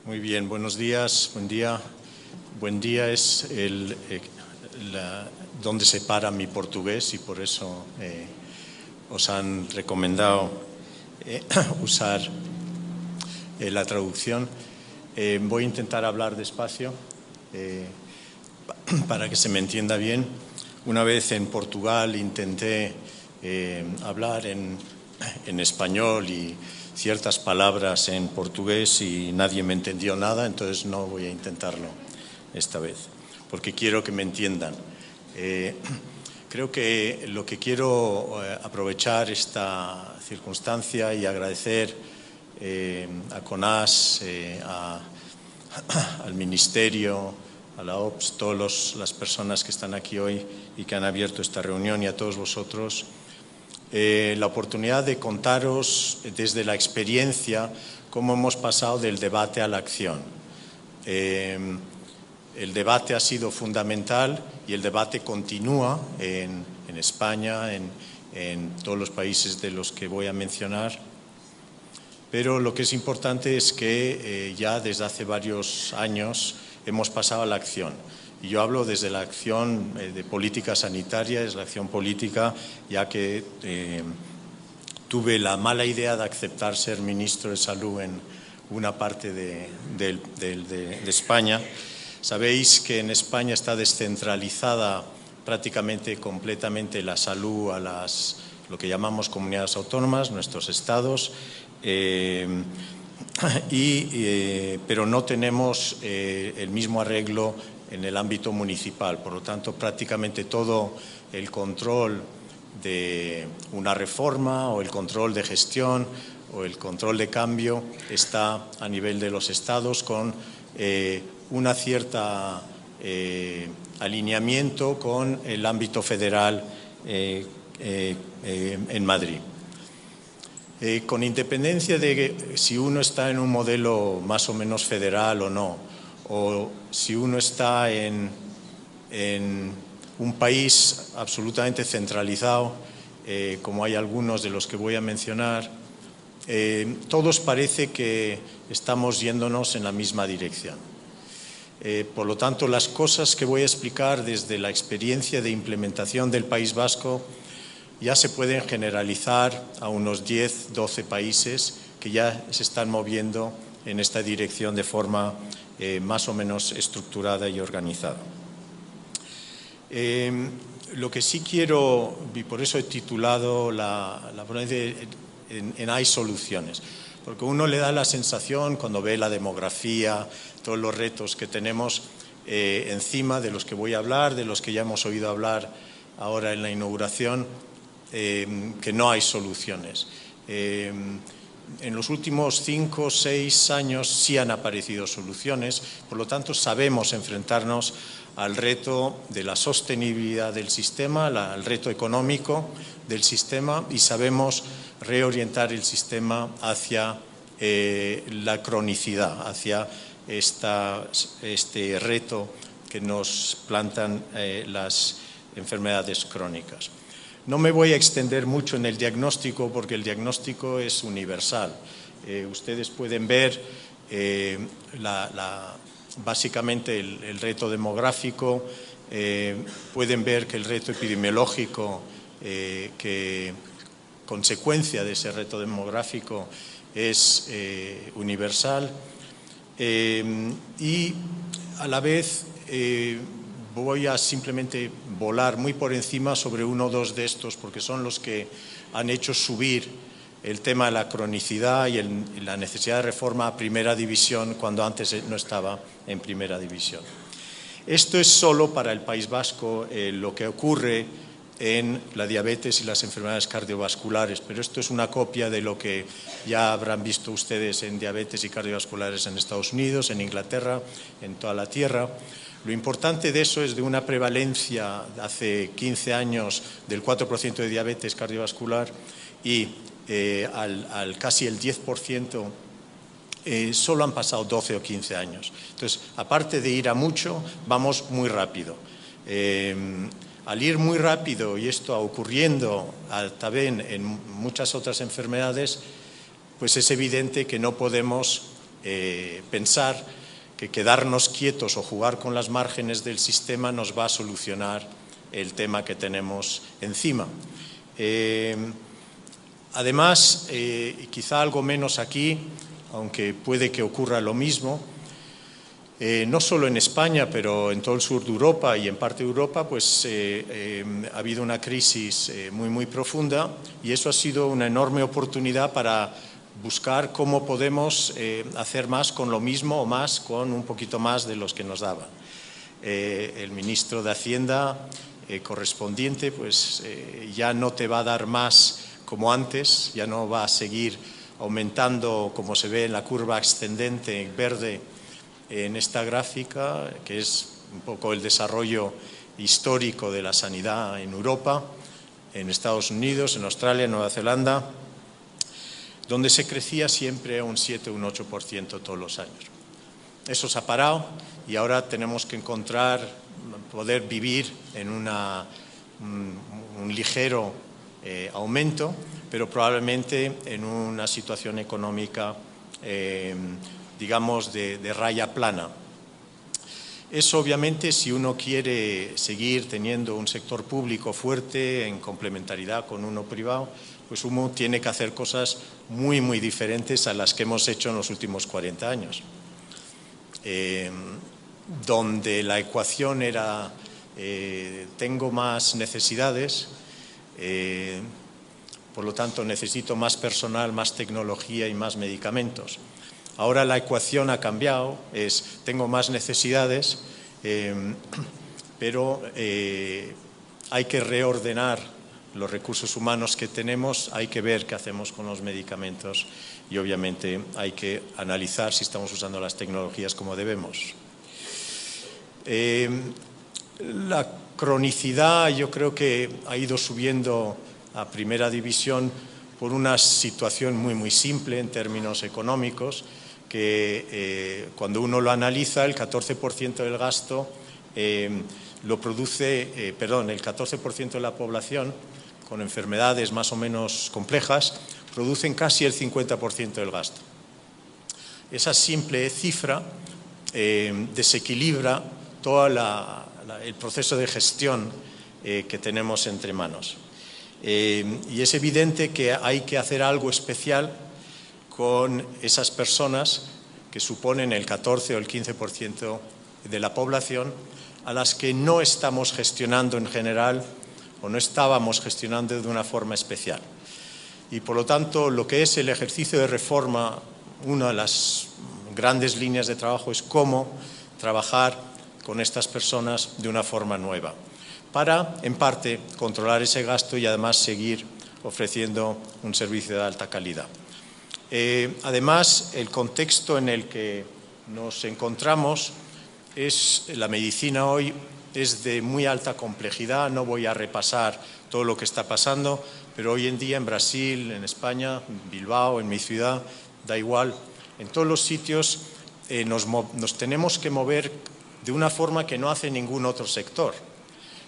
Muy bien, buenos días, buen día. Buen día es donde se para mi portugués y por eso os han recomendado usar la traducción. Voy a intentar hablar despacio para que se me entienda bien. Una vez en Portugal intenté hablar en español y ciertas palabras en portugués y nadie me entendió nada, entonces no voy a intentarlo esta vez, porque quiero que me entiendan. Creo que lo que quiero aprovechar esta circunstancia y agradecer a CONAS, al Ministerio, a la OPS, todas las personas que están aquí hoy y que han abierto esta reunión, y a todos vosotros, la oportunidad de contaros desde la experiencia cómo hemos pasado del debate a la acción. El debate ha sido fundamental y el debate continúa en España, en todos los países de los que voy a mencionar. Pero lo que es importante es que ya desde hace varios años hemos pasado a la acción. Y yo hablo desde la acción de política sanitaria, es la acción política, ya que tuve la mala idea de aceptar ser ministro de Salud en una parte de España. Sabéis que en España está descentralizada prácticamente completamente la salud a lo que llamamos comunidades autónomas, nuestros estados, pero no tenemos el mismo arreglo en el ámbito municipal. Por lo tanto, prácticamente todo el control de una reforma o el control de gestión o el control de cambio está a nivel de los estados, con una cierta alineamiento con el ámbito federal en Madrid. Con independencia de si uno está en un modelo más o menos federal o no, o si uno está en un país absolutamente centralizado, como hay algunos de los que voy a mencionar, todos parece que estamos yéndonos en la misma dirección. Por lo tanto, las cosas que voy a explicar desde la experiencia de implementación del País Vasco ya se pueden generalizar a unos 10, 12 países que ya se están moviendo en esta dirección de forma más o menos estructurada y organizada. Lo que sí quiero, y por eso he titulado la ponencia en Hay soluciones, porque uno le da la sensación cuando ve la demografía, todos los retos que tenemos encima, de los que voy a hablar, de los que ya hemos oído hablar ahora en la inauguración, que no hay soluciones. En los últimos 5 o 6 años sí han aparecido soluciones, por lo tanto sabemos enfrentarnos al reto de la sostenibilidad del sistema, al reto económico del sistema, y sabemos reorientar el sistema hacia la cronicidad, hacia este reto que nos plantan las enfermedades crónicas. No me voy a extender mucho en el diagnóstico porque el diagnóstico es universal. Ustedes pueden ver básicamente el reto demográfico, pueden ver que el reto epidemiológico, que consecuencia de ese reto demográfico, es universal, y a la vez voy a simplemente volar muy por encima sobre uno o dos de estos, porque son los que han hecho subir el tema de la cronicidad y la necesidad de reforma a primera división, cuando antes no estaba en primera división. Esto es solo para el País Vasco lo que ocurre en la diabetes y las enfermedades cardiovasculares, pero esto es una copia de lo que ya habrán visto ustedes en diabetes y cardiovasculares en Estados Unidos, en Inglaterra, en toda la tierra. Lo importante de eso es de una prevalencia hace 15 años del 4% de diabetes cardiovascular y al casi el 10%, solo han pasado 12 o 15 años. Entonces, aparte de ir a mucho, vamos muy rápido. Al ir muy rápido, y esto ocurriendo también en muchas otras enfermedades, pues es evidente que no podemos pensar que quedarnos quietos o jugar con las márgenes del sistema nos va a solucionar el tema que tenemos encima. Además, y quizá algo menos aquí, aunque puede que ocurra lo mismo, no solo en España, pero en todo el sur de Europa y en parte de Europa, pues ha habido una crisis muy profunda, y eso ha sido una enorme oportunidad para buscar cómo podemos hacer más con lo mismo o más con un poquito más de los que nos daban. El ministro de Hacienda correspondiente pues ya no te va a dar más como antes, ya no va a seguir aumentando como se ve en la curva ascendente verde en esta gráfica, que es un poco el desarrollo histórico de la sanidad en Europa, en Estados Unidos, en Australia, en Nueva Zelanda, donde se crecía siempre un 7 o un 8% todos los años. Eso se ha parado y ahora tenemos que poder vivir en un ligero aumento, pero probablemente en una situación económica, digamos, de raya plana. Eso obviamente, si uno quiere seguir teniendo un sector público fuerte en complementariedad con uno privado, pues uno tiene que hacer cosas muy diferentes a las que hemos hecho en los últimos 40 años. Donde la ecuación era tengo más necesidades, por lo tanto necesito más personal, más tecnología y más medicamentos. Ahora la ecuación ha cambiado, es tengo más necesidades, pero hay que reordenar los recursos humanos que tenemos, hay que ver qué hacemos con los medicamentos y obviamente hay que analizar si estamos usando las tecnologías como debemos. La cronicidad yo creo que ha ido subiendo a primera división por una situación muy simple en términos económicos, que cuando uno lo analiza, el 14% del gasto lo produce, el 14% de la población con enfermedades más o menos complejas producen casi el 50% del gasto. Esa simple cifra desequilibra todo el proceso de gestión que tenemos entre manos. Y es evidente que hay que hacer algo especial con esas personas que suponen el 14 o el 15% de la población, a las que no estamos gestionando en general o no estábamos gestionando de una forma especial. Y por lo tanto, lo que es el ejercicio de reforma, una de las grandes líneas de trabajo es cómo trabajar con estas personas de una forma nueva, para, en parte, controlar ese gasto y además seguir ofreciendo un servicio de alta calidad. Además, el contexto en el que nos encontramos la medicina hoy es de muy alta complejidad. No voy a repasar todo lo que está pasando, pero hoy en día en Brasil, en España, en Bilbao, en mi ciudad, da igual, en todos los sitios nos tenemos que mover de una forma que no hace ningún otro sector.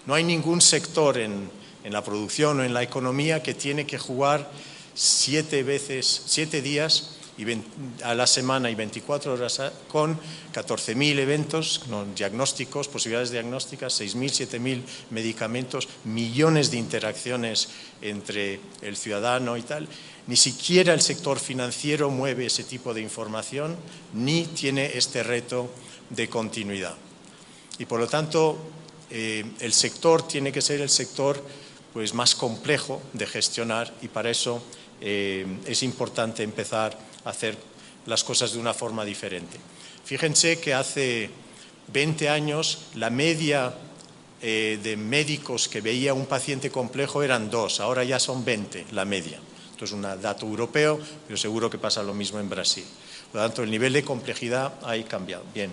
No hay ningún sector en la producción o en la economía que tiene que jugar 7 días a la semana y 24 horas con 14.000 eventos, con diagnósticos, posibilidades diagnósticas, 6.000, 7.000 medicamentos, millones de interacciones entre el ciudadano y tal. Ni siquiera el sector financiero mueve ese tipo de información ni tiene este reto de continuidad. Y por lo tanto, el sector tiene que ser el sector pues, más complejo de gestionar, y para eso es importante empezar a hacer las cosas de una forma diferente. Fíjense que hace 20 años la media de médicos que veía un paciente complejo eran 2, ahora ya son 20 la media. Esto es un dato europeo, pero seguro que pasa lo mismo en Brasil. Por lo tanto, el nivel de complejidad ha cambiado. Bien.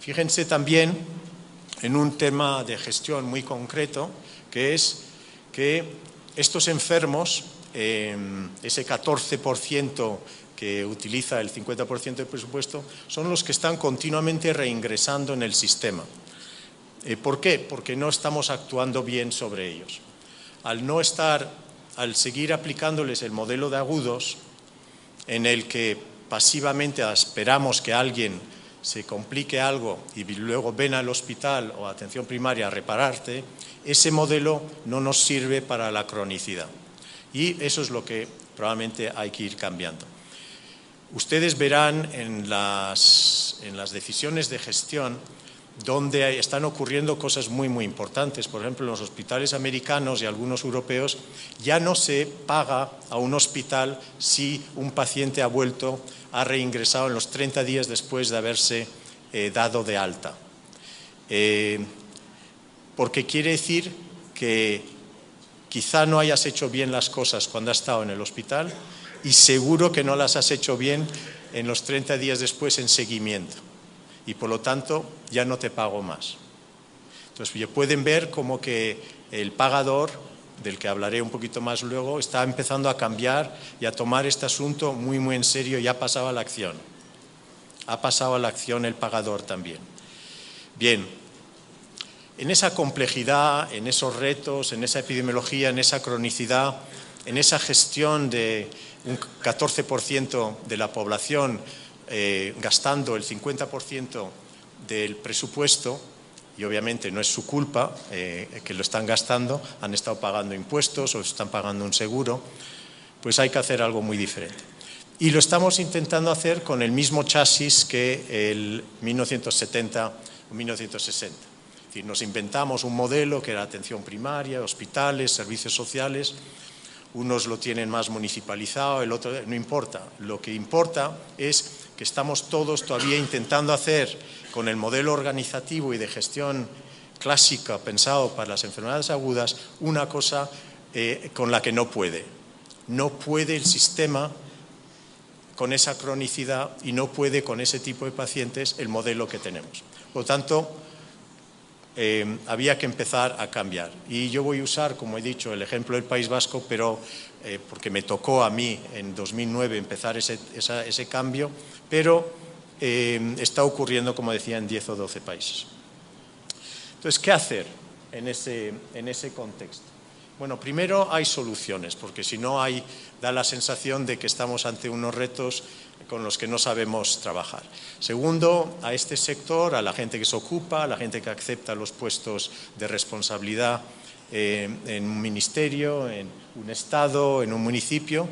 Fíjense también en un tema de gestión muy concreto, que es que estos enfermos, ese 14% que utiliza el 50% del presupuesto, son los que están continuamente reingresando en el sistema. ¿Por qué? Porque no estamos actuando bien sobre ellos. Al seguir aplicándoles el modelo de agudos, en el que pasivamente esperamos que alguien se complique algo y luego ven al hospital o a atención primaria a repararte, ese modelo no nos sirve para la cronicidad. Y eso es lo que probablemente hay que ir cambiando. Ustedes verán en las decisiones de gestión donde están ocurriendo cosas muy, muy importantes. Por ejemplo, en los hospitales americanos y algunos europeos ya no se paga a un hospital si un paciente ha reingresado en los 30 días después de haberse dado de alta. Porque quiere decir que quizá no hayas hecho bien las cosas cuando has estado en el hospital y seguro que no las has hecho bien en los 30 días después en seguimiento. Y por lo tanto ya no te pago más. Entonces pueden ver como que el pagador, del que hablaré un poquito más luego, está empezando a cambiar y a tomar este asunto muy, muy en serio y ha pasado a la acción. Ha pasado a la acción el pagador también. Bien, en esa complejidad, en esos retos, en esa epidemiología, en esa cronicidad, en esa gestión de un 14% de la población gastando el 50% del presupuesto, y obviamente no es su culpa que lo están gastando, han estado pagando impuestos o están pagando un seguro, pues hay que hacer algo muy diferente. Y lo estamos intentando hacer con el mismo chasis que el 1970 o 1960. Es decir, nos inventamos un modelo que era atención primaria, hospitales, servicios sociales. Unos lo tienen más municipalizado, el otro no importa. Lo que importa es que estamos todos todavía intentando hacer con el modelo organizativo y de gestión clásica pensado para las enfermedades agudas una cosa con la que no puede. No puede el sistema con esa cronicidad y no puede con ese tipo de pacientes el modelo que tenemos. Por lo tanto, había que empezar a cambiar. Y yo voy a usar, como he dicho, el ejemplo del País Vasco, pero porque me tocó a mí en 2009 empezar ese cambio, pero está ocurriendo, como decía, en 10 o 12 países. Entonces, ¿qué hacer en ese contexto? Bueno, primero hay soluciones, porque si no da la sensación de que estamos ante unos retos con los que no sabemos trabajar. Segundo, a este sector, a la gente que se ocupa, a la gente que acepta los puestos de responsabilidad en un ministerio, en un estado, en un municipio,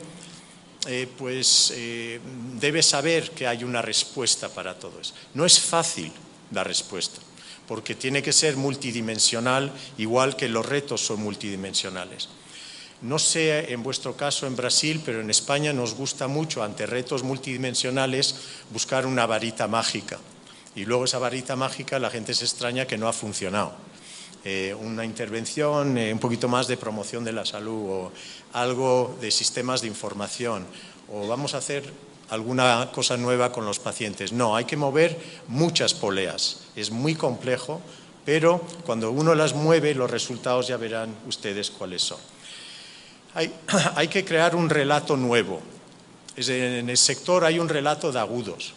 debe saber que hay una respuesta para todo eso. No es fácil la respuesta, porque tiene que ser multidimensional, igual que los retos son multidimensionales. No sé en vuestro caso en Brasil, pero en España nos gusta mucho, ante retos multidimensionales, buscar una varita mágica. Y luego esa varita mágica la gente se extraña que no ha funcionado. Una intervención, un poquito más de promoción de la salud o algo de sistemas de información o vamos a hacer alguna cosa nueva con los pacientes. No, hay que mover muchas poleas. Es muy complejo, pero cuando uno las mueve, los resultados ya verán ustedes cuáles son. Hay que crear un relato nuevo. En el sector hay un relato de agudos.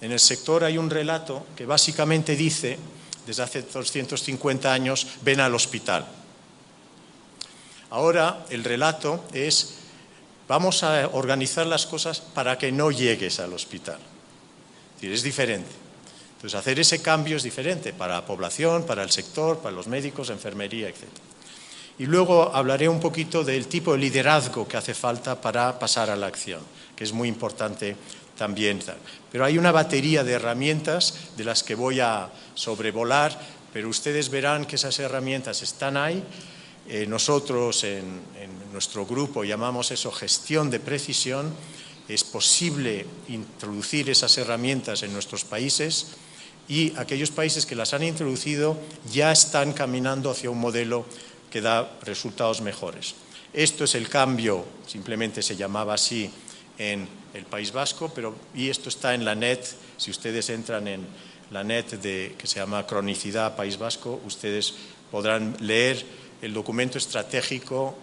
En el sector hay un relato que básicamente dice, desde hace 250 años, ven al hospital. Ahora el relato es, vamos a organizar las cosas para que no llegues al hospital. Es decir, es diferente. Entonces, hacer ese cambio es diferente para la población, para el sector, para los médicos, enfermería, etc. Y luego hablaré un poquito del tipo de liderazgo que hace falta para pasar a la acción, que es muy importante también. Pero hay una batería de herramientas de las que voy a sobrevolar, pero ustedes verán que esas herramientas están ahí. Nosotros en nuestro grupo llamamos eso gestión de precisión. Es posible introducir esas herramientas en nuestros países y aquellos países que las han introducido ya están caminando hacia un modelo que da resultados mejores. Esto es el cambio, simplemente se llamaba así en el País Vasco, y esto está en la net. Si ustedes entran en la net que se llama Cronicidad País Vasco, ustedes podrán leer el documento estratégico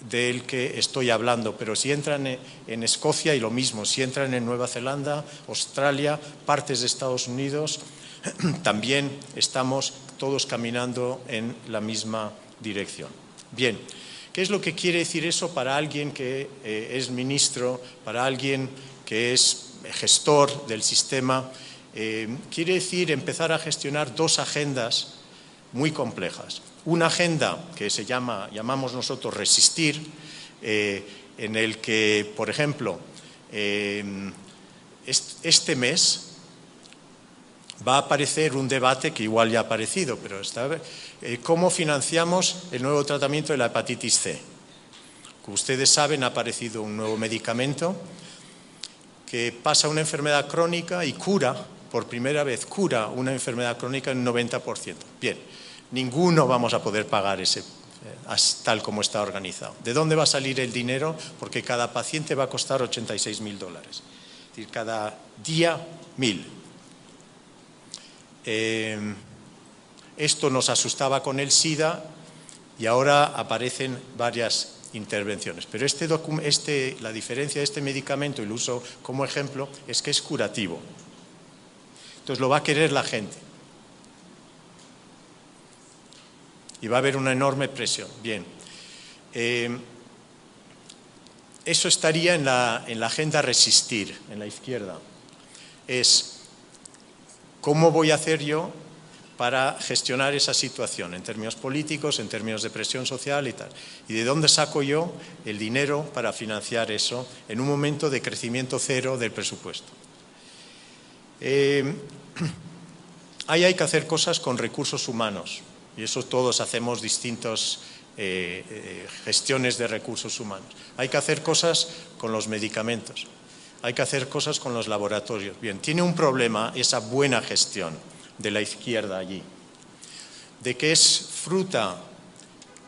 del que estoy hablando, pero si entran en Escocia y lo mismo, si entran en Nueva Zelanda, Australia, partes de Estados Unidos, también estamos todos caminando en la misma dirección. Bien, ¿qué es lo que quiere decir eso para alguien que es ministro, para alguien que es gestor del sistema, quiere decir empezar a gestionar dos agendas muy complejas. Una agenda que llamamos nosotros resistir, en el que, por ejemplo, este mes va a aparecer un debate que igual ya ha aparecido, pero ¿cómo financiamos el nuevo tratamiento de la hepatitis C? Como ustedes saben, ha aparecido un nuevo medicamento que pasa una enfermedad crónica y cura, por primera vez cura una enfermedad crónica en un 90%. Bien, ninguno vamos a poder pagar ese, tal como está organizado. ¿De dónde va a salir el dinero? Porque cada paciente va a costar $86.000. Es decir, cada día 1.000. Esto nos asustaba con el SIDA y ahora aparecen varias intervenciones. Pero la diferencia de este medicamento, y lo uso como ejemplo, es que es curativo. Entonces lo va a querer la gente. Y va a haber una enorme presión. Bien. Eso estaría en la agenda resistir, en la izquierda. Es ¿cómo voy a hacer yo para gestionar esa situación en términos políticos, en términos de presión social y tal? ¿Y de dónde saco yo el dinero para financiar eso en un momento de crecimiento cero del presupuesto? Ahí hay que hacer cosas con recursos humanos y eso todos hacemos distintas gestiones de recursos humanos. Hay que hacer cosas con los medicamentos, hay que hacer cosas con los laboratorios. Bien, tiene un problema esa buena gestión de la izquierda allí, de que es fruta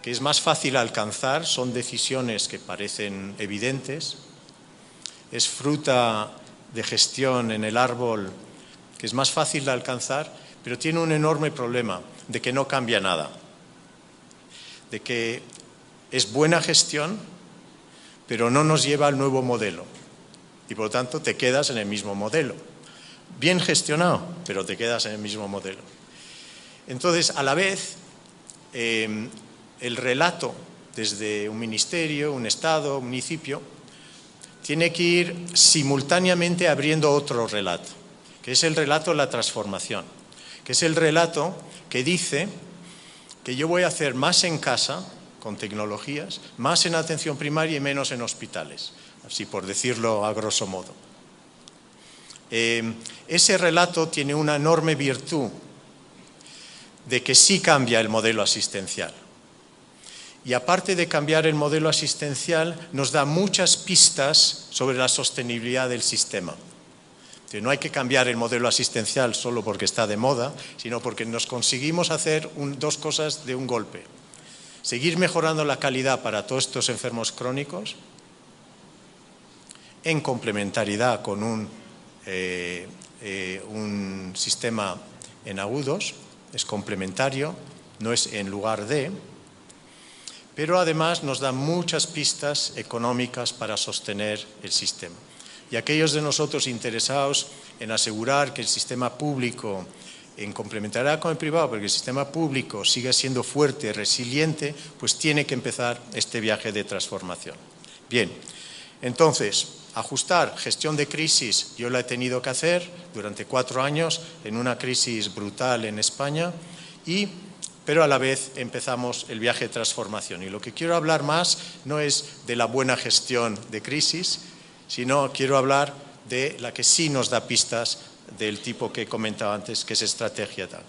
que es más fácil alcanzar, son decisiones que parecen evidentes, es fruta de gestión en el árbol que es más fácil de alcanzar, pero tiene un enorme problema de que no cambia nada, de que es buena gestión, pero no nos lleva al nuevo modelo y por lo tanto te quedas en el mismo modelo. Bien gestionado, pero te quedas en el mismo modelo. Entonces, a la vez, el relato desde un ministerio, un Estado, un municipio, tiene que ir simultáneamente abriendo otro relato, que es el relato de la transformación, que es el relato que dice que yo voy a hacer más en casa, con tecnologías, más en atención primaria y menos en hospitales, así por decirlo a grosso modo. Ese relato tiene una enorme virtud de que sí cambia el modelo asistencial. Y aparte de cambiar el modelo asistencial, nos da muchas pistas sobre la sostenibilidad del sistema. No hay que cambiar el modelo asistencial solo porque está de moda, sino porque nos conseguimos hacer dos cosas de un golpe. Seguir mejorando la calidad para todos estos enfermos crónicos, en complementariedad con un sistema en agudos, es complementario, no es en lugar de, pero además nos da muchas pistas económicas para sostener el sistema. Y aquellos de nosotros interesados en asegurar que el sistema público, en complementariedad con el privado, porque el sistema público sigue siendo fuerte, resiliente, pues tiene que empezar este viaje de transformación. Bien, entonces, ajustar gestión de crisis, yo la he tenido que hacer durante 4 años en una crisis brutal en España, pero a la vez empezamos el viaje de transformación. Y lo que quiero hablar más no es de la buena gestión de crisis, sino quiero hablar de la que sí nos da pistas del tipo que he comentado antes, que es estrategia tal.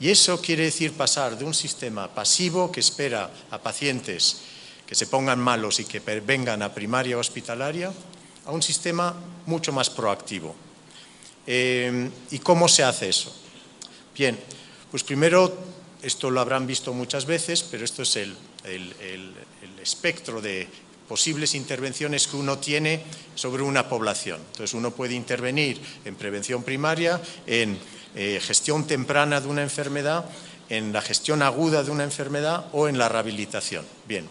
Y eso quiere decir pasar de un sistema pasivo que espera a pacientes que se pongan malos y que vengan a primaria hospitalaria, a un sistema mucho más proactivo. ¿Y cómo se hace eso? Bien, pues primero, esto lo habrán visto muchas veces, pero esto es el espectro de posibles intervenciones que uno tiene sobre una población. Entonces uno puede intervenir en prevención primaria, en gestión temprana de una enfermedad, en la gestión aguda de una enfermedad o en la rehabilitación. Bien,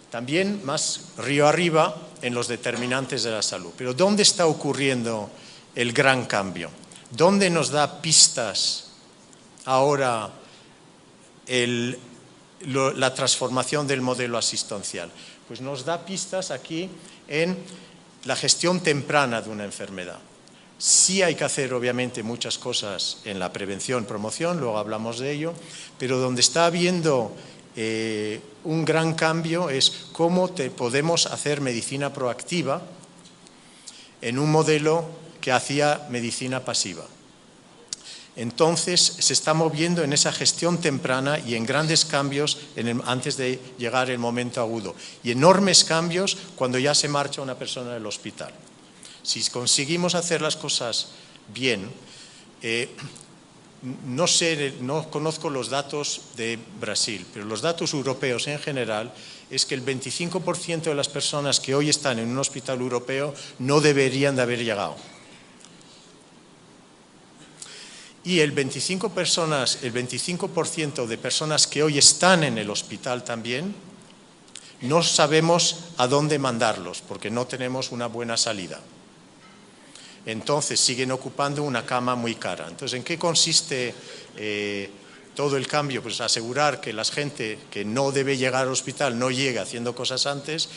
también más río arriba en los determinantes de la salud. Pero ¿dónde está ocurriendo el gran cambio? ¿Dónde nos da pistas ahora la transformación del modelo asistencial? Pues nos da pistas aquí en la gestión temprana de una enfermedad. Sí hay que hacer, obviamente, muchas cosas en la prevención, promoción, luego hablamos de ello, pero donde está habiendo un gran cambio es cómo podemos hacer medicina proactiva en un modelo que hacía medicina pasiva. Entonces, se está moviendo en esa gestión temprana y en grandes cambios antes de llegar el momento agudo. Y enormes cambios cuando ya se marcha una persona del hospital. Si conseguimos hacer las cosas bien, no conozco los datos de Brasil, pero los datos europeos en general es que el 25% de las personas que hoy están en un hospital europeo no deberían de haber llegado. Y el 25% de personas que hoy están en el hospital también, no sabemos a dónde mandarlos, porque no tenemos una buena salida. Entonces siguen ocupando una cama muy cara. Entonces, ¿en qué consiste todo el cambio? Pues asegurar que la gente que no debe llegar al hospital no llegue haciendo cosas antes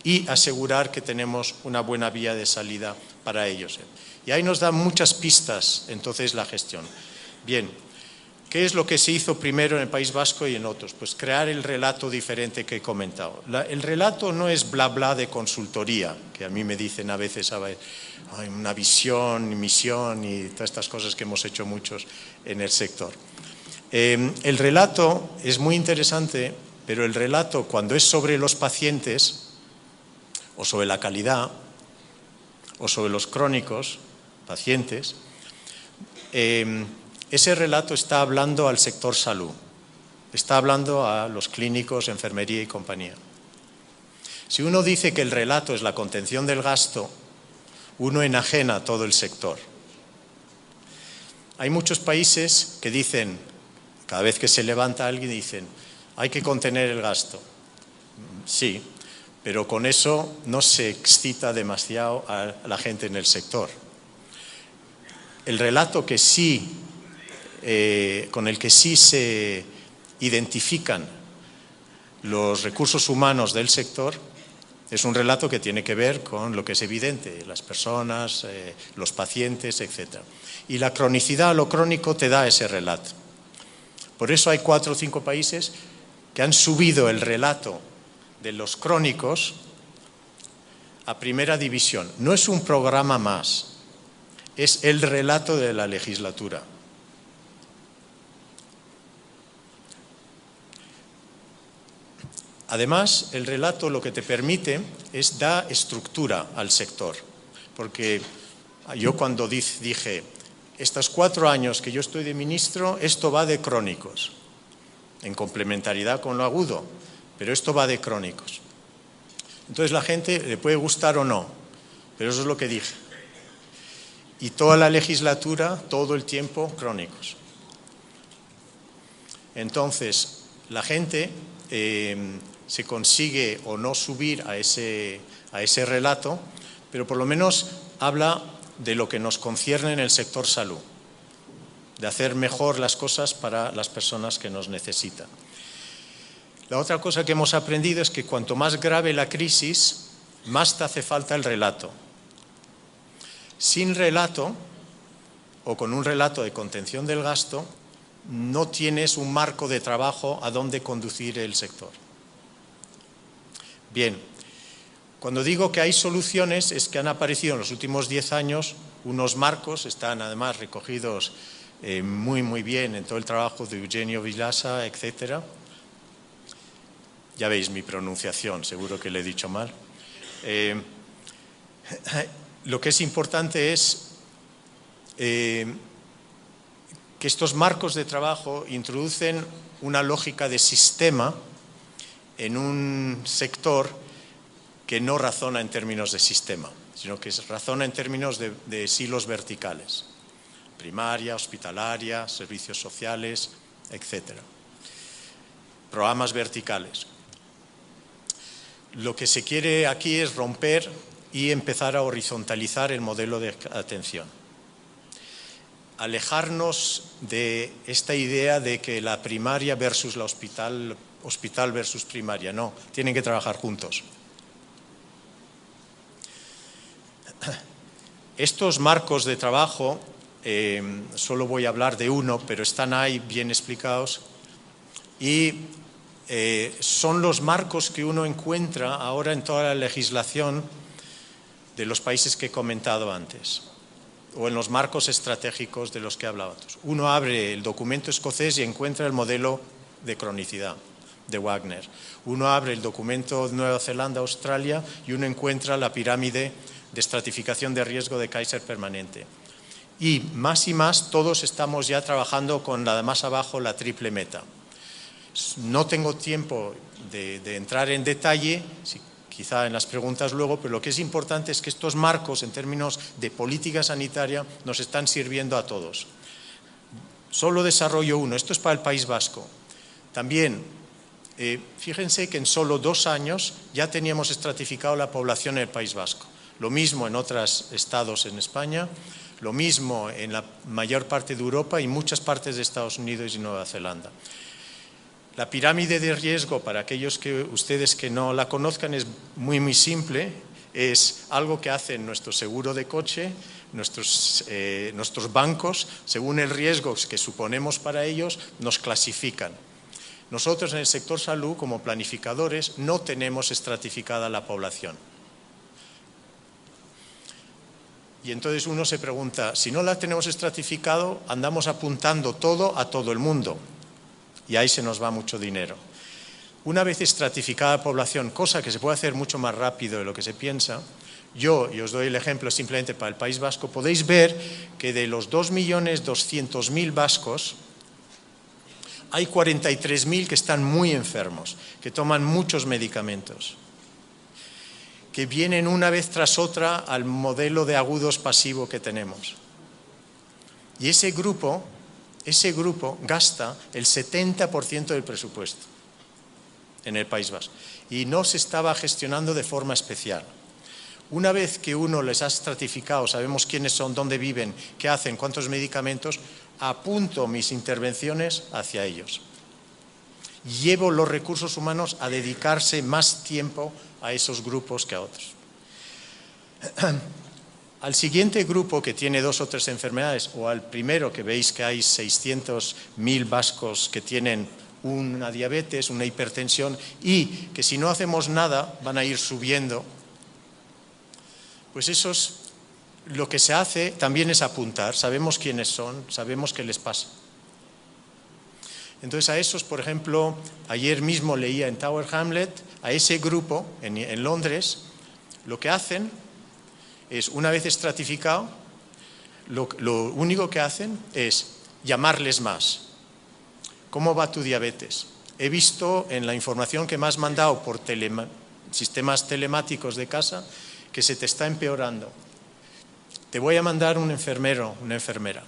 y asegurar que tenemos una buena vía de salida para ellos. Y ahí nos dan muchas pistas, entonces, la gestión. Bien, ¿qué es lo que se hizo primero en el País Vasco y en otros? Pues crear el relato diferente que he comentado. El relato no es bla bla de consultoría, que a mí me dicen a veces hay una visión, misión y todas estas cosas que hemos hecho muchos en el sector. El relato es muy interesante, pero el relato cuando es sobre los pacientes o sobre la calidad o sobre los crónicos, pacientes, ese relato está hablando al sector salud, está hablando a los clínicos, enfermería y compañía. Si uno dice que el relato es la contención del gasto, uno enajena todo el sector. Hay muchos países que dicen, cada vez que se levanta alguien, dicen, hay que contener el gasto. Sí, pero con eso no se excita demasiado a la gente en el sector. El relato que sí, con el que sí se identifican los recursos humanos del sector, es un relato que tiene que ver con lo que es evidente, las personas, los pacientes, etc. Y la cronicidad a lo crónico te da ese relato. Por eso hay 4 o 5 países que han subido el relato de los crónicos a primera división. No es un programa más, es el relato de la legislatura. Además, el relato lo que te permite es dar estructura al sector. Porque yo cuando dije, estos 4 años que yo estoy de ministro, esto va de crónicos, en complementariedad con lo agudo, pero esto va de crónicos. Entonces la gente le puede gustar o no, pero eso es lo que dije. Y toda la legislatura, todo el tiempo, crónicos. Entonces, la gente se consigue o no subir a ese relato, pero por lo menos habla de lo que nos concierne en el sector salud, de hacer mejor las cosas para las personas que nos necesitan. La otra cosa que hemos aprendido es que cuanto más grave la crisis, más te hace falta el relato. Sin relato, o con un relato de contención del gasto, no tienes un marco de trabajo a donde conducir el sector. Bien, cuando digo que hay soluciones es que han aparecido en los últimos 10 años unos marcos, están además recogidos muy bien en todo el trabajo de Eugenio Vilasa, etc. Ya veis mi pronunciación, seguro que le he dicho mal. Lo que es importante es que estos marcos de trabajo introducen una lógica de sistema en un sector que no razona en términos de sistema, sino que razona en términos de silos verticales, primaria, hospitalaria, servicios sociales, etc. Programas verticales. Lo que se quiere aquí es romper y empezar a horizontalizar el modelo de atención. Alejarnos de esta idea de que la primaria versus la hospital versus primaria. No, tienen que trabajar juntos. Estos marcos de trabajo, solo voy a hablar de uno, pero están ahí bien explicados, y son los marcos que uno encuentra ahora en toda la legislación de los países que he comentado antes, o en los marcos estratégicos de los que he hablado antes. Uno abre el documento escocés y encuentra el modelo de cronicidad de Wagner. Uno abre el documento Nueva Zelanda-Australia y uno encuentra la pirámide de estratificación de riesgo de Kaiser permanente. Y más, todos estamos ya trabajando con la de más abajo, la triple meta. No tengo tiempo de entrar en detalle, quizá en las preguntas luego, pero lo que es importante es que estos marcos, en términos de política sanitaria, nos están sirviendo a todos. Solo desarrollo uno, esto es para el País Vasco. También, fíjense que en solo 2 años ya teníamos estratificado la población en el País Vasco. Lo mismo en otros estados en España, lo mismo en la mayor parte de Europa y muchas partes de Estados Unidos y Nueva Zelanda. La pirámide de riesgo, para aquellos que ustedes que no la conozcan, es muy simple. Es algo que hacen nuestro seguro de coche, nuestros bancos, según el riesgo que suponemos para ellos, nos clasifican. Nosotros en el sector salud, como planificadores, no tenemos estratificada la población. Y entonces uno se pregunta, si no la tenemos estratificado, andamos apuntando todo a todo el mundo. Y ahí se nos va mucho dinero. Una vez estratificada la población, cosa que se puede hacer mucho más rápido de lo que se piensa, y os doy el ejemplo simplemente para el País Vasco, podéis ver que de los 2.200.000 vascos, hay 43.000 que están muy enfermos, que toman muchos medicamentos, que vienen una vez tras otra al modelo de agudos pasivo que tenemos. Y ese grupo gasta el 70% del presupuesto en el País Vasco y no se estaba gestionando de forma especial. Una vez que uno les ha estratificado, sabemos quiénes son, dónde viven, qué hacen, cuántos medicamentos, apunto mis intervenciones hacia ellos. Llevo los recursos humanos a dedicarse más tiempo a esos grupos que a otros. Al siguiente grupo que tiene 2 o 3 enfermedades, o al primero que veis que hay 600.000 vascos que tienen una diabetes, una hipertensión y que si no hacemos nada van a ir subiendo, pues esos, lo que se hace también es apuntar, sabemos quiénes son, sabemos qué les pasa. Entonces a esos, por ejemplo, ayer mismo leía en Tower Hamlet, a ese grupo en Londres, lo que hacen es, una vez estratificado, lo único que hacen es llamarles más. ¿Cómo va tu diabetes? He visto en la información que me has mandado por sistemas telemáticos de casa que se te está empeorando. Te voy a mandar un enfermero, una enfermera.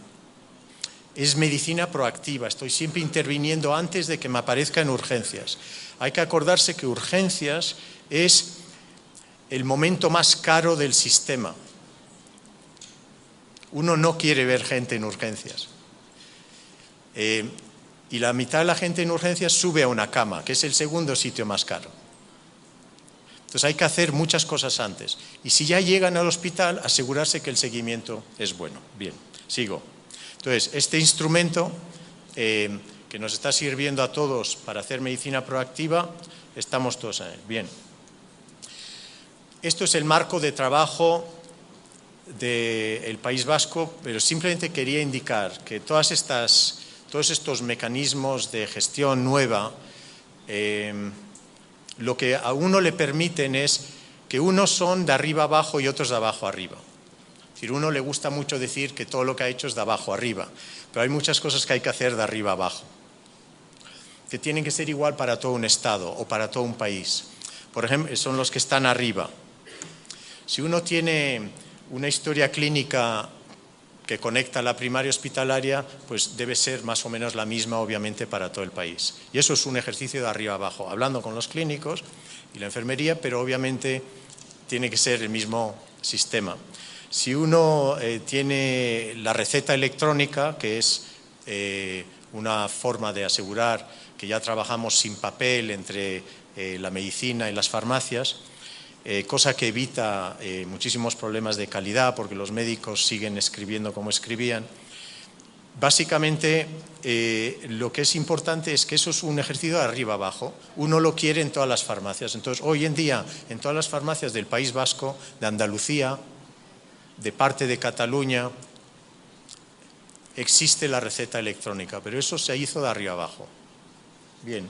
Es medicina proactiva, estoy siempre interviniendo antes de que me aparezca en urgencias. Hay que acordarse que urgencias es el momento más caro del sistema. Uno no quiere ver gente en urgencias. Y la mitad de la gente en urgencias sube a una cama, que es el segundo sitio más caro. Entonces hay que hacer muchas cosas antes. Y si ya llegan al hospital, asegurarse que el seguimiento es bueno. Bien, sigo. Entonces, este instrumento que nos está sirviendo a todos para hacer medicina proactiva, estamos todos en él. Bien. Esto es el marco de trabajo del País Vasco, pero simplemente quería indicar que todos estos mecanismos de gestión nueva, lo que a uno le permiten es que unos son de arriba abajo y otros de abajo arriba. Es decir, a uno le gusta mucho decir que todo lo que ha hecho es de abajo arriba, pero hay muchas cosas que hay que hacer de arriba abajo, que tienen que ser igual para todo un estado o para todo un país. Por ejemplo, son los que están arriba. Si uno tiene una historia clínica que conecta a la primaria hospitalaria, pues debe ser más o menos la misma, obviamente, para todo el país. Y eso es un ejercicio de arriba abajo, hablando con los clínicos y la enfermería, pero obviamente tiene que ser el mismo sistema. Si uno tiene la receta electrónica, que es una forma de asegurar que ya trabajamos sin papel entre la medicina y las farmacias, cosa que evita muchísimos problemas de calidad porque los médicos siguen escribiendo como escribían. Básicamente, lo que es importante es que eso es un ejercicio de arriba abajo. Uno lo quiere en todas las farmacias. Entonces, hoy en día, en todas las farmacias del País Vasco, de Andalucía, de parte de Cataluña, existe la receta electrónica, pero eso se hizo de arriba abajo. Bien.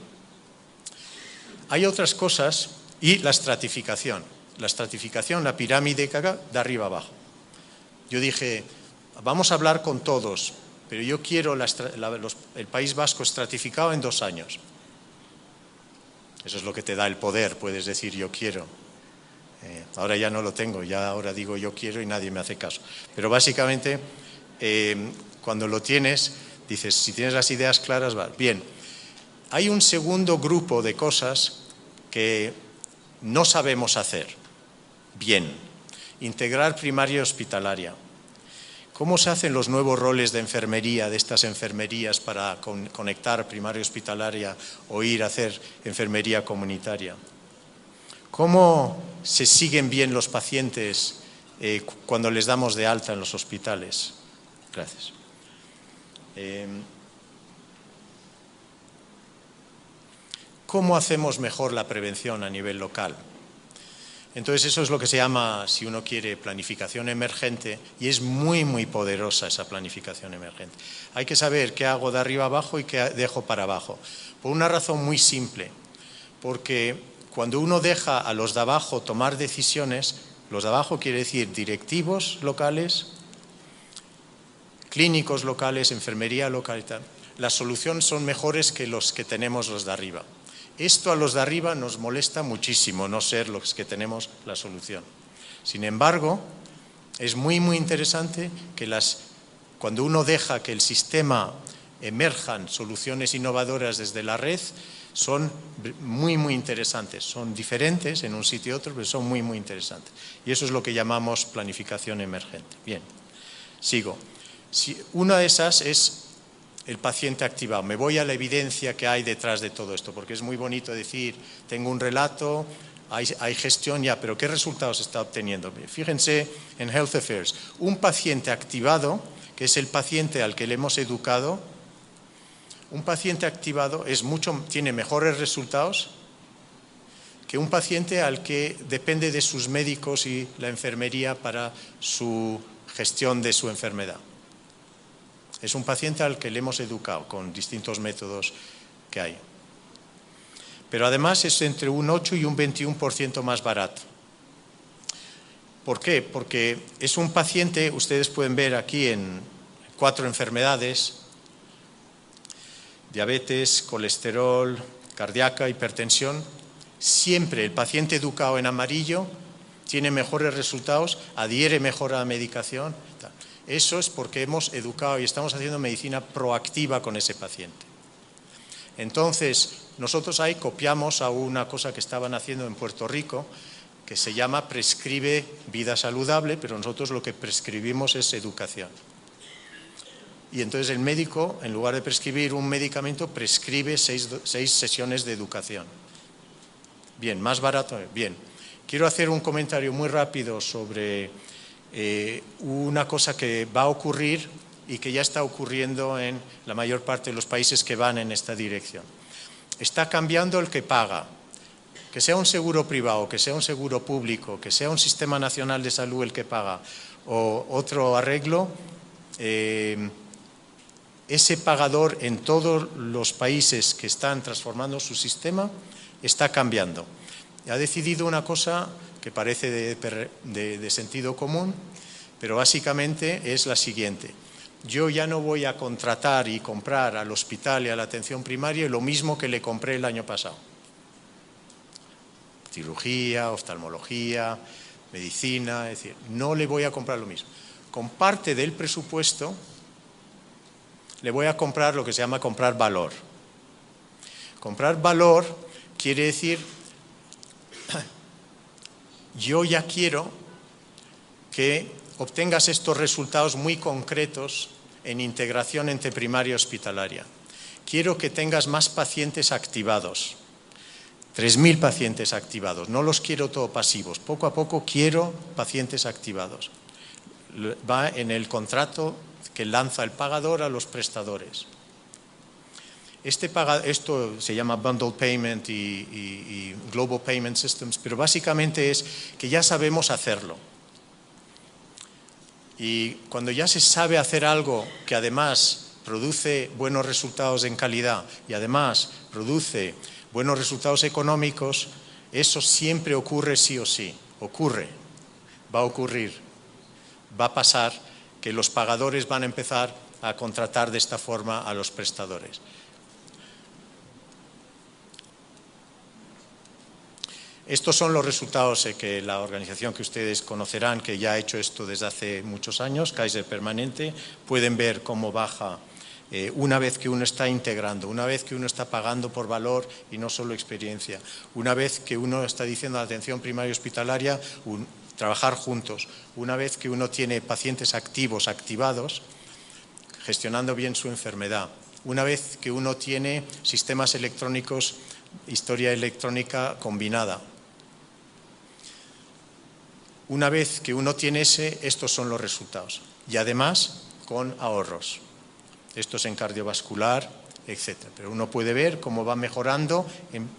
Hay otras cosas y la estratificación. La estratificación, la pirámide de arriba abajo. Yo dije, vamos a hablar con todos, pero yo quiero el País Vasco estratificado en 2 años. Eso es lo que te da el poder, puedes decir yo quiero. Ahora ya no lo tengo, ya ahora digo yo quiero y nadie me hace caso. Pero básicamente, cuando lo tienes, dices, si tienes las ideas claras, va. Bien, hay un segundo grupo de cosas que no sabemos hacer bien. Integrar primaria hospitalaria. ¿Cómo se hacen los nuevos roles de enfermería, de estas enfermerías para conectar primaria hospitalaria o ir a hacer enfermería comunitaria? ¿Cómo se siguen bien los pacientes cuando les damos de alta en los hospitales? Gracias. ¿Cómo hacemos mejor la prevención a nivel local? Entonces eso es lo que se llama, si uno quiere, planificación emergente, y es muy, muy poderosa esa planificación emergente. Hay que saber qué hago de arriba abajo y qué dejo para abajo. Por una razón muy simple, porque cuando uno deja a los de abajo tomar decisiones, los de abajo quiere decir directivos locales, clínicos locales, enfermería local y tal, las soluciones son mejores que los que tenemos los de arriba. Esto a los de arriba nos molesta muchísimo, no ser los que tenemos la solución. Sin embargo, es muy, muy interesante que cuando uno deja que el sistema emerjan soluciones innovadoras desde la red, son muy, muy interesantes. Son diferentes en un sitio y otro, pero son muy, muy interesantes. Y eso es lo que llamamos planificación emergente. Bien, sigo. Una de esas es el paciente activado. Me voy a la evidencia que hay detrás de todo esto, porque es muy bonito decir, tengo un relato, hay gestión ya, pero ¿qué resultados está obteniendo? Fíjense en Health Affairs, un paciente activado, que es el paciente al que le hemos educado, un paciente activado tiene mejores resultados que un paciente al que depende de sus médicos y la enfermería para su gestión de su enfermedad. Es un paciente al que le hemos educado con distintos métodos que hay. Pero además es entre un 8 y un 21% más barato. ¿Por qué? Porque es un paciente, ustedes pueden ver aquí en 4 enfermedades: diabetes, colesterol, cardíaca, hipertensión. Siempre el paciente educado en amarillo tiene mejores resultados, adhiere mejor a la medicación. Eso es porque hemos educado y estamos haciendo medicina proactiva con ese paciente. Entonces, nosotros ahí copiamos a una cosa que estaban haciendo en Puerto Rico, que se llama Prescribe Vida Saludable, pero nosotros lo que prescribimos es educación. Y entonces el médico, en lugar de prescribir un medicamento, prescribe 6 sesiones de educación. Bien, más barato. Bien, quiero hacer un comentario muy rápido sobre una cosa que va a ocurrir y que ya está ocurriendo en la mayor parte de los países que van en esta dirección. Está cambiando el que paga. Que sea un seguro privado, que sea un seguro público, que sea un sistema nacional de salud el que paga o otro arreglo, ese pagador en todos los países que están transformando su sistema está cambiando. Ha decidido una cosa que parece de sentido común, pero básicamente es la siguiente. Yo ya no voy a contratar y comprar al hospital y a la atención primaria lo mismo que le compré el año pasado. Cirugía, oftalmología, medicina, es decir, no le voy a comprar lo mismo. Con parte del presupuesto le voy a comprar lo que se llama comprar valor. Comprar valor quiere decir, yo ya quiero que obtengas estos resultados muy concretos en integración entre primaria y hospitalaria. Quiero que tengas más pacientes activados. 3.000 pacientes activados. No los quiero todo pasivos. Poco a poco quiero pacientes activados. Va en el contrato que lanza el pagador a los prestadores. Esto se llama Bundle Payment y Global Payment Systems, pero básicamente es que ya sabemos hacerlo. Y cuando ya se sabe hacer algo que además produce buenos resultados en calidad y además produce buenos resultados económicos, eso siempre ocurre sí o sí. Ocurre, va a ocurrir, va a pasar que los pagadores van a empezar a contratar de esta forma a los prestadores. Estos son los resultados que la organización que ustedes conocerán, que ya ha hecho esto desde hace muchos años, Kaiser Permanente. Pueden ver cómo baja una vez que uno está integrando, una vez que uno está pagando por valor y no solo experiencia, una vez que uno está diciendo a la atención primaria hospitalaria, trabajar juntos, una vez que uno tiene pacientes activos, activados, gestionando bien su enfermedad, una vez que uno tiene sistemas electrónicos, historia electrónica combinada. Una vez que uno tiene estos son los resultados. Y además con ahorros. Esto es en cardiovascular, etc. Pero uno puede ver cómo va mejorando en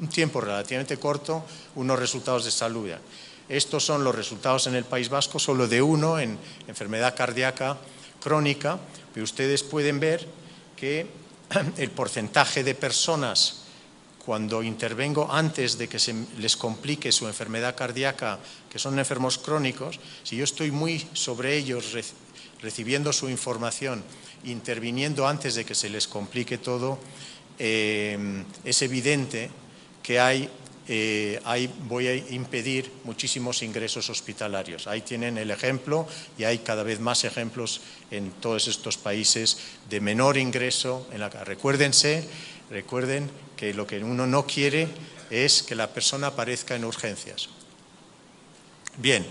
un tiempo relativamente corto unos resultados de salud. Estos son los resultados en el País Vasco, solo de uno en enfermedad cardíaca crónica. Pero ustedes pueden ver que el porcentaje de personas cuando intervengo antes de que se les complique su enfermedad cardíaca, que son enfermos crónicos, si yo estoy muy sobre ellos recibiendo su información, interviniendo antes de que se les complique todo, es evidente que voy a impedir muchísimos ingresos hospitalarios. Ahí tienen el ejemplo y hay cada vez más ejemplos en todos estos países de menor ingreso. Recuerden que lo que uno no quiere es que la persona aparezca en urgencias. Bien,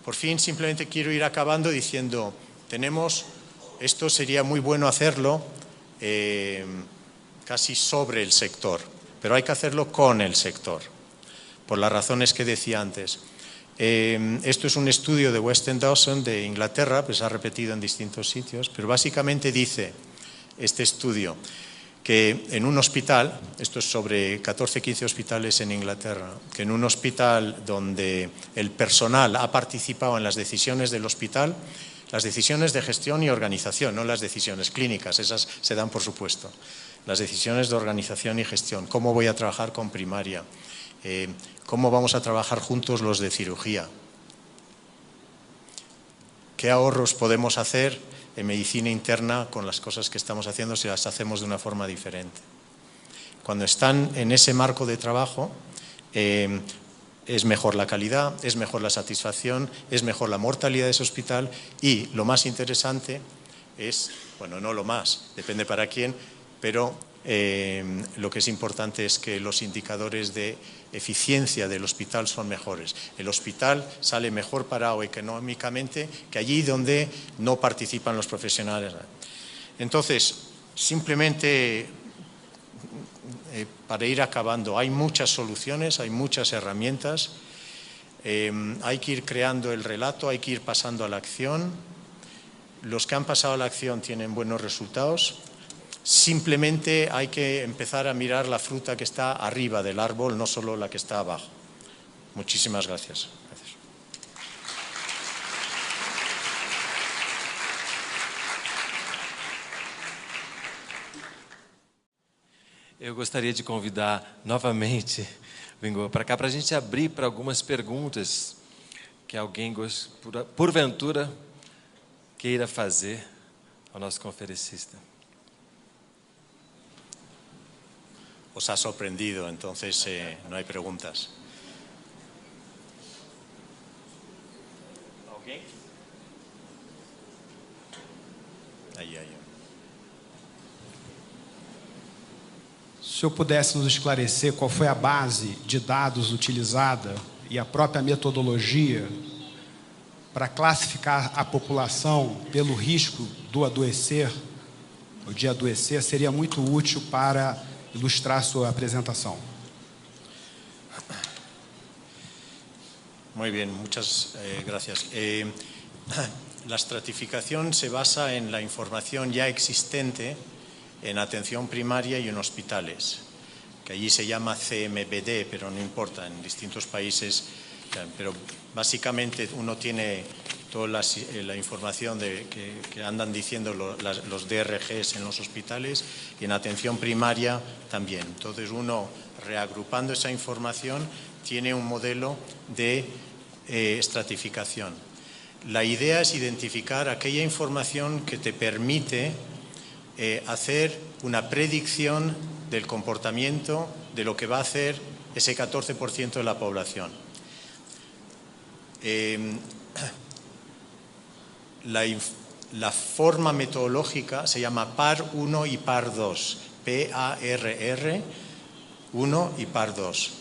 por fin simplemente quiero ir acabando diciendo, esto sería muy bueno hacerlo casi sobre el sector, pero hay que hacerlo con el sector, por las razones que decía antes. Esto es un estudio de Weston Dawson de Inglaterra, pues se ha repetido en distintos sitios, pero básicamente dice este estudio que en un hospital, esto es sobre 14-15 hospitales en Inglaterra, que en un hospital donde el personal ha participado en las decisiones del hospital, las decisiones de gestión y organización, no las decisiones clínicas, esas se dan por supuesto, las decisiones de organización y gestión, cómo voy a trabajar con primaria, cómo vamos a trabajar juntos los de cirugía, qué ahorros podemos hacer en medicina interna con las cosas que estamos haciendo si las hacemos de una forma diferente. Cuando están en ese marco de trabajo, es mejor la calidad, es mejor la satisfacción, es mejor la mortalidad de ese hospital y lo más interesante es, bueno, no lo más, depende para quién, pero lo que es importante es que los indicadores de eficiencia del hospital son mejores. El hospital sale mejor parado económicamente que allí donde no participan los profesionales. Entonces, simplemente para ir acabando, hay muchas soluciones, hay muchas herramientas, hay que ir creando el relato, hay que ir pasando a la acción. Los que han pasado a la acción tienen buenos resultados. Simplemente hay que empezar a mirar la fruta que está arriba del árbol, no solo la que está abajo. Muchísimas gracias. Eu gostaria de convidar novamente Vingor para cá para a gente abrir para algumas perguntas que alguém, porventura, queira fazer ao nosso conferencista. Os ha sorprendido, entonces no hay preguntas. ¿Alguien? Ahí. Se eu pudesse nos esclarecer qual foi a base de dados utilizada e a própria metodologia para classificar a população pelo risco do adoecer, ou de adoecer, seria muito útil para ilustrar a sua apresentação. Muy bien, muchas gracias. La estratificación se basa en la información ya existente en atención primaria y en hospitales, que allí se llama CMBD, pero no importa, en distintos países. Pero básicamente uno tiene toda la información que andan diciendo los DRGs en los hospitales y en atención primaria también. Entonces uno, reagrupando esa información, tiene un modelo de estratificación. La idea es identificar aquella información que te permite hacer una predicción del comportamiento de lo que va a hacer ese 14% de la población. La forma metodológica se llama PAR 1 y PAR 2, PARR 1 y PAR 2.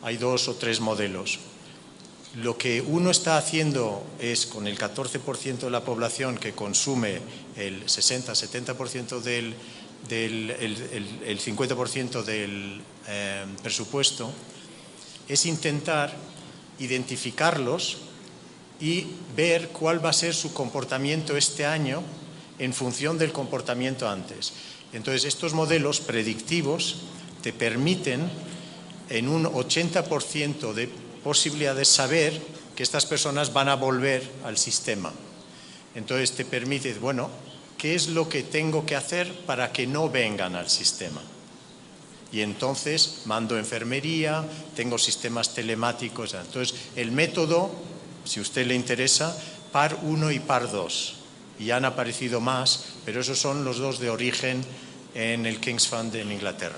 Hay 2 o 3 modelos. Lo que uno está haciendo es, con el 14% de la población que consume el 60-70% el 50% del presupuesto, es intentar identificarlos y ver cuál va a ser su comportamiento este año en función del comportamiento antes. Entonces, estos modelos predictivos te permiten en un 80% de posibilidad de saber que estas personas van a volver al sistema. Entonces te permite, bueno, ¿qué es lo que tengo que hacer para que no vengan al sistema? Y entonces mando enfermería, tengo sistemas telemáticos. Entonces el método, si a usted le interesa, PAR 1 y PAR 2. Y han aparecido más, pero esos son los dos de origen en el King's Fund en Inglaterra.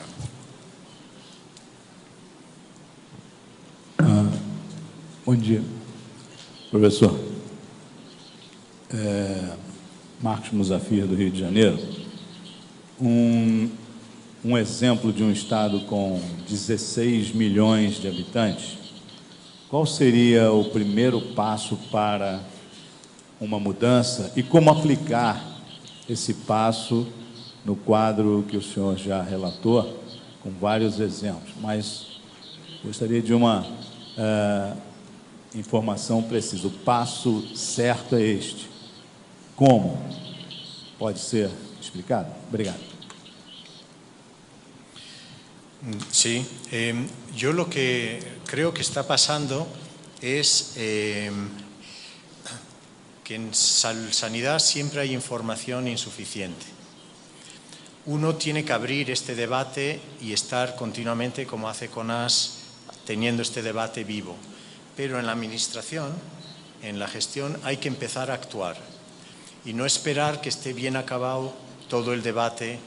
Bom dia, professor. Marcos Musafir, do Rio de Janeiro. Um exemplo de um estado com 16 milhões de habitantes, qual seria o primeiro passo para uma mudança e como aplicar esse passo no quadro que o senhor já relatou, com vários exemplos, mas gostaria de uma informação precisa. O passo certo é este. Como? Pode ser explicado? Obrigado. Sí, yo lo que creo que está pasando es que en sanidad siempre hay información insuficiente. Uno tiene que abrir este debate y estar continuamente, como hace CONAS, teniendo este debate vivo. Pero en la administración, en la gestión, hay que empezar a actuar y no esperar que esté bien acabado todo el debate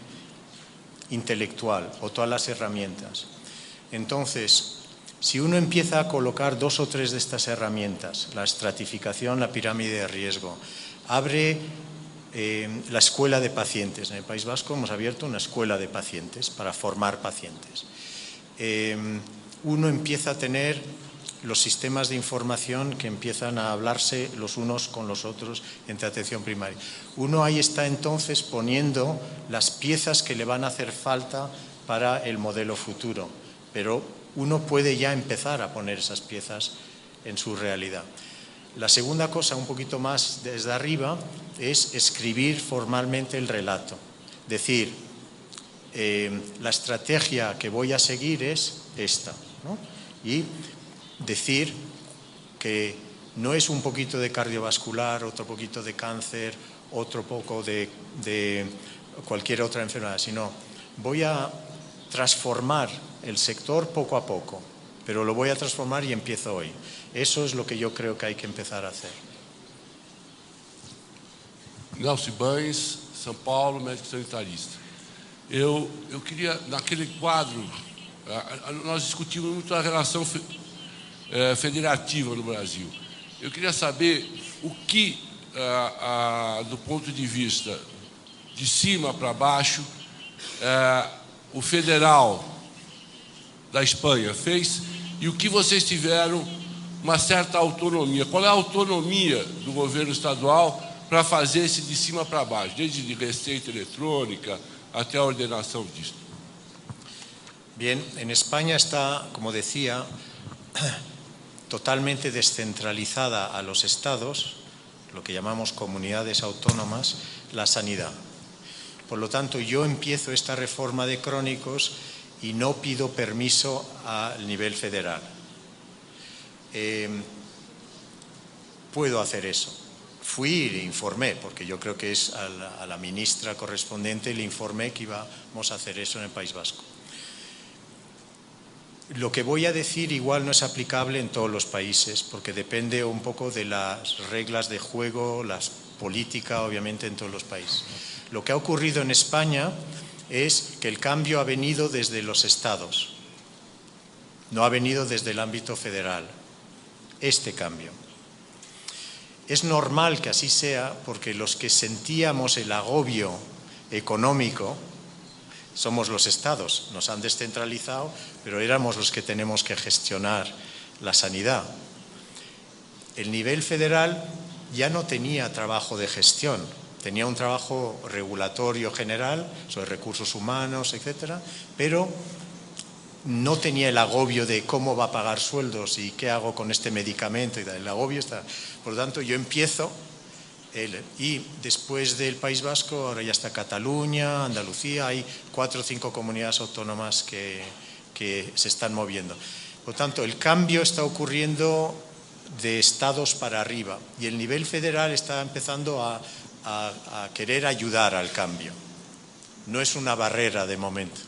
intelectual o todas las herramientas. Entonces, si uno empieza a colocar 2 o 3 de estas herramientas, la estratificación, la pirámide de riesgo, abre la escuela de pacientes. En el País Vasco hemos abierto una escuela de pacientes para formar pacientes. Uno empieza a tener los sistemas de información que empiezan a hablarse los unos con los otros entre atención primaria. Uno ahí está entonces poniendo las piezas que le van a hacer falta para el modelo futuro, pero uno puede ya empezar a poner esas piezas en su realidad. La segunda cosa, un poquito más desde arriba, es escribir formalmente el relato. Decir, la estrategia que voy a seguir es esta, ¿no? Y decir que no es un poquito de cardiovascular, otro poquito de cáncer, otro poco de cualquier otra enfermedad, sino voy a transformar el sector poco a poco, pero lo voy a transformar y empiezo hoy. Eso es lo que yo creo que hay que empezar a hacer. Nelson Banes, São Paulo, médico sanitarista. Eu queria, naquele quadro, nós discutimos muito a relação federativa no Brasil. Eu queria saber o que, do ponto de vista de cima para baixo, o federal da Espanha fez e o que vocês tiveram uma certa autonomia. Qual é a autonomia do governo estadual para fazer esse de cima para baixo, desde de receita eletrônica até a ordenação disso? Bien, en España está, como decía, totalmente descentralizada a los estados, lo que llamamos comunidades autónomas, la sanidad. Por lo tanto, yo empiezo esta reforma de crónicos y no pido permiso al nivel federal. Puedo hacer eso. Fui y le informé, porque yo creo que es a la ministra correspondiente, le informé que íbamos a hacer eso en el País Vasco. Lo que voy a decir igual no es aplicable en todos los países, porque depende un poco de las reglas de juego, la política, obviamente, en todos los países. Lo que ha ocurrido en España es que el cambio ha venido desde los estados, no ha venido desde el ámbito federal, este cambio. Es normal que así sea, porque los que sentíamos el agobio económico somos los estados. Nos han descentralizado, pero éramos los que tenemos que gestionar la sanidad. El nivel federal ya no tenía trabajo de gestión, tenía un trabajo regulatorio general sobre recursos humanos, etcétera, pero no tenía el agobio de cómo va a pagar sueldos y qué hago con este medicamento. El agobio está. Por lo tanto, yo empiezo, y después del País Vasco, ahora ya está Cataluña, Andalucía, hay 4 o 5 comunidades autónomas que se están moviendo. Por lo tanto, el cambio está ocurriendo de estados para arriba y el nivel federal está empezando a querer ayudar al cambio. No es una barrera de momento.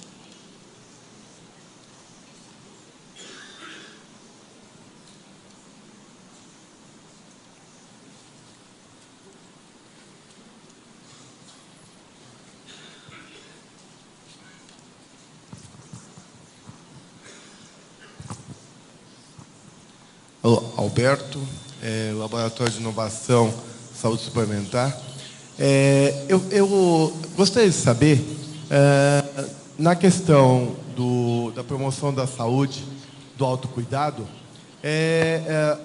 Alberto, Laboratório de Inovação Saúde Suplementar. Eu gostaria de saber, na questão da promoção da saúde, do autocuidado,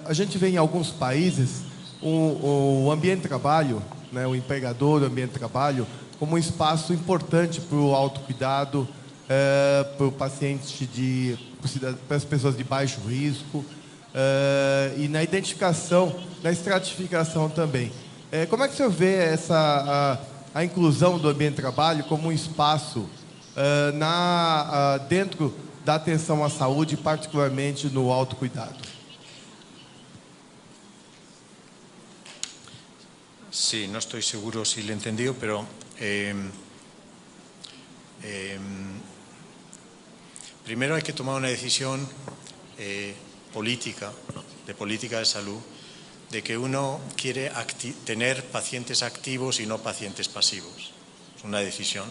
a gente vê em alguns países o ambiente de trabalho, né, o empregador, o ambiente de trabalho, como um espaço importante para o autocuidado, para o paciente para as pessoas de baixo risco, e na identificação, na estratificação também. Como é que o senhor vê a inclusão do ambiente de trabalho como um espaço dentro da atenção à saúde, particularmente no autocuidado? Sí, no estoy seguro si lo he entendido, pero primero hay que tomar una decisión política de salud, de que uno quiere tener pacientes activos y no pacientes pasivos. Es una decisión,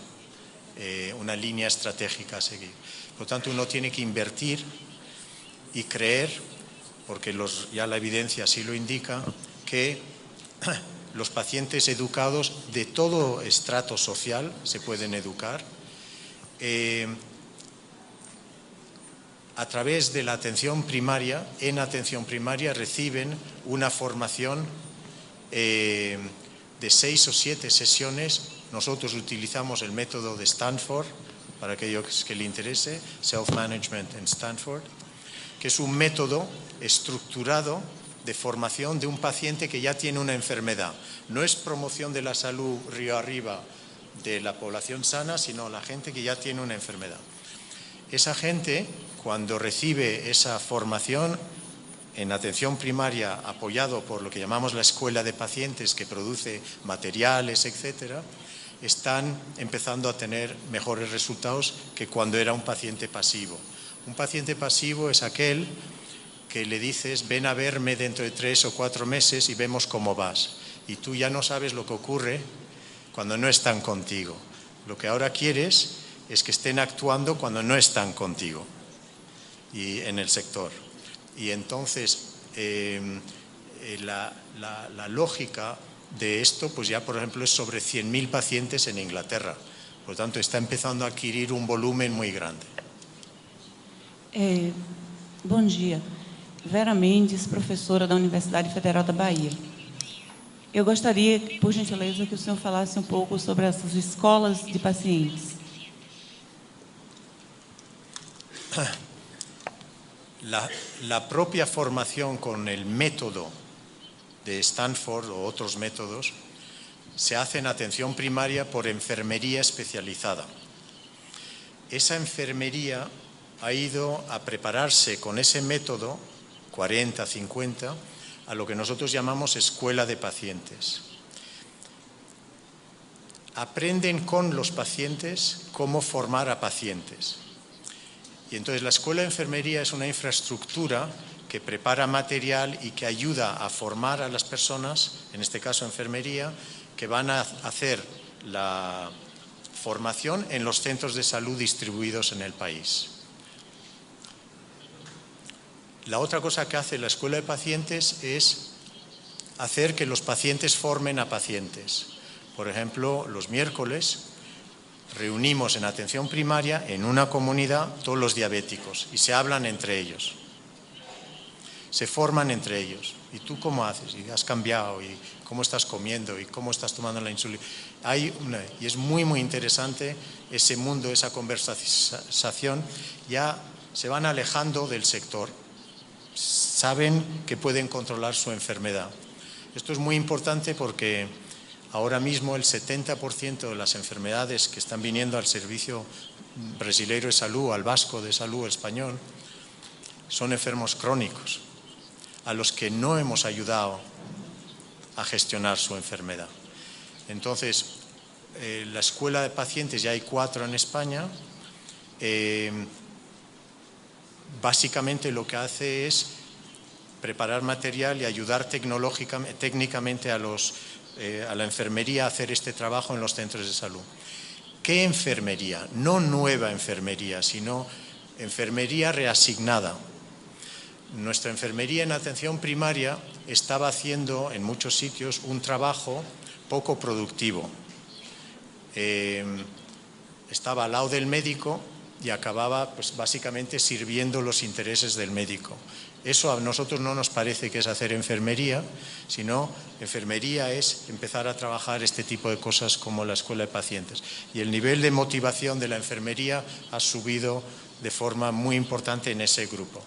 una línea estratégica a seguir. Por lo tanto, uno tiene que invertir y creer, porque ya la evidencia así lo indica, que los pacientes educados de todo estrato social se pueden educar a través de la atención primaria. En atención primaria reciben una formación de 6 o 7 sesiones. Nosotros utilizamos el método de Stanford, para aquellos que le interese, Self-Management en Stanford, que es un método estructurado de formación de un paciente que ya tiene una enfermedad. No es promoción de la salud río arriba de la población sana, sino la gente que ya tiene una enfermedad. Esa gente, cuando recibe esa formación en atención primaria, apoyado por lo que llamamos la escuela de pacientes, que produce materiales, etcétera, están empezando a tener mejores resultados que cuando era un paciente pasivo. Un paciente pasivo es aquel que le dices, ven a verme dentro de 3 o 4 meses y vemos cómo vas. Y tú ya no sabes lo que ocurre cuando no están contigo. Lo que ahora quieres es que estén actuando cuando no están contigo y en el sector. Y entonces la lógica de esto, pues ya por ejemplo es sobre 100.000 pacientes en Inglaterra. Por lo tanto, está empezando a adquirir un volumen muy grande. Bom dia. Vera Mendes, professora da Universidade Federal da Bahia. Eu gostaria, por gentileza, que o senhor falasse um pouco sobre essas escolas de pacientes. La propia formación con el método de Stanford o otros métodos se hace en atención primaria por enfermería especializada. Esa enfermería ha ido a prepararse con ese método, 40, 50, a lo que nosotros llamamos escuela de pacientes. Aprenden con los pacientes cómo formar a pacientes. Y entonces la escuela de enfermería es una infraestructura que prepara material y que ayuda a formar a las personas, en este caso enfermería, que van a hacer la formación en los centros de salud distribuidos en el país. La otra cosa que hace la escuela de pacientes es hacer que los pacientes formen a pacientes. Por ejemplo, los miércoles reunimos en atención primaria, en una comunidad, todos los diabéticos y se hablan entre ellos. Se forman entre ellos. ¿Y tú cómo haces? ¿Y has cambiado? ¿Y cómo estás comiendo? ¿Y cómo estás tomando la insulina? Y es muy, muy interesante ese mundo, esa conversación. Ya se van alejando del sector. Saben que pueden controlar su enfermedad. Esto es muy importante porque ahora mismo el 70% de las enfermedades que están viniendo al Servicio Brasileiro de Salud, al Vasco de Salud español, son enfermos crónicos, a los que no hemos ayudado a gestionar su enfermedad. Entonces, la escuela de pacientes, ya hay 4 en España, básicamente lo que hace es preparar material y ayudar técnicamente a la enfermería a hacer este trabajo en los centros de salud. ¿Qué enfermería? No nueva enfermería, sino enfermería reasignada. Nuestra enfermería en atención primaria estaba haciendo en muchos sitios un trabajo poco productivo. Estaba al lado del médico y acababa pues, básicamente sirviendo los intereses del médico. Eso a nosotros no nos parece que es hacer enfermería, sino enfermería es empezar a trabajar este tipo de cosas como la escuela de pacientes. Y el nivel de motivación de la enfermería ha subido de forma muy importante en ese grupo.